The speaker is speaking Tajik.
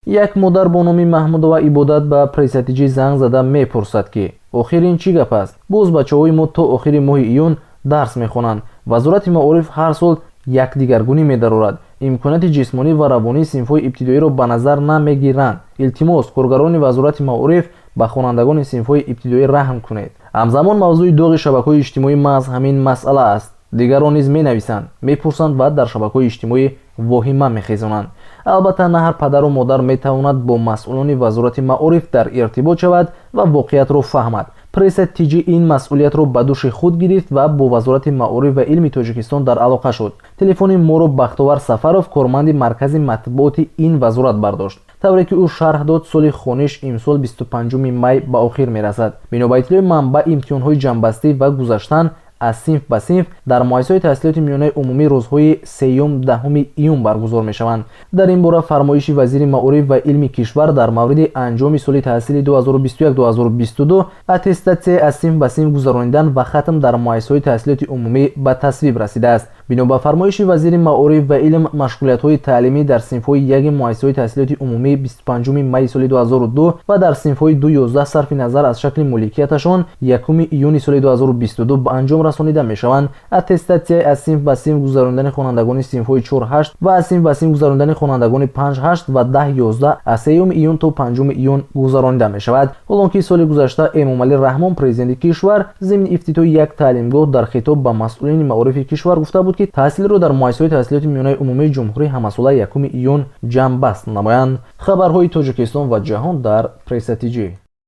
як модар бо номи Маҳмудова Ибодат ба пресатиҷӣ занг зада мепурсад ки охир ин чӣ гап аст? Боз бачаҳои мо то охири моҳи июн дарс мехонанд. Вазорати маориф ҳар сол якдигаргунӣ медарорад. имконияти ҷисмонӣ ва равонии синфҳои ибтидоиро ба назар намегиранд. илтимос, коргарони вазорати маориф ба хонандагони синфҳои ибтидоӣ раҳм кунед. ҳамзамон мавзӯи доғи шабакаҳои иҷтимоӣ маҳз ҳамин масъала аст. дигарон низ менависанд, мепурсанд ва дар шабакаҳои иҷтимоӣ воҳима мехезонанд. албатта на ҳар падару модар метавонад бо масъулони вазорати маориф дар иртибот шавад ва воқеиятро фаҳмад. пресатиҷӣ ин масъулиятро ба дӯши худ гирифт ва бо вазорати маориф ва илми Тоҷикистон дар алоқа шуд. телефони моро Бахтовар Сафаров, корманди маркази матбуоти ин вазорат бардошт. тавре ки ӯ шарҳ дод, соли хониш имсол 25 май ба охир мерасад. бино ба иттилои манбаъ, имтиҳонҳои ҷанбастӣ ва гузаштан аз синф ба синф дар муассисаҳои таҳсилоти миёнаи умумӣ рӯзҳои 3-10 июн баргузор мешаванд. дар ин бора фармоиши вазири маориф ва илми кишвар дар мавриди анҷоми соли таҳсилии 2021-2022 аттестатсия аз синф ба синф гузаронидан ва хатм дар муассисаҳои таҳсилоти умумӣ ба тасвиб расидааст. бино ба фармоиши вазири маориф ва илм, машғулиятҳои таълимӣ дар синфҳои 1 муассисаҳои таҳсилоти умумӣ 25 майи соли 2002 ва дар синфҳои 2-11 сарфи назар аз шакли мулкияташон 1 июни соли 2022 ба анҷом расонида мешаванд. аттестатсия аз синф ба синф гузаронидани хонандагони синфҳои 4-8 ва аз синф ба синф гузаронидани хонандагони 5-8 ва 10-11 аз 3 июн то 5 июн гузаронида мешавад. ҳолонки соли гузашта Эмомалӣ Раҳмон, президенти кишвар, зимни ифтитоҳи як таълимгоҳ дар хитоб ба масъулини маорифи кишвар гуфта буд ки таҳсилро дар муассисаҳои таҳсилоти миёнаи умумии ҷумҳурӣ ҳамасола 1 июн ҷамъбаст намоянд. хабарҳои Тоҷикистон ва ҷаҳон дар пресатиҷӣ.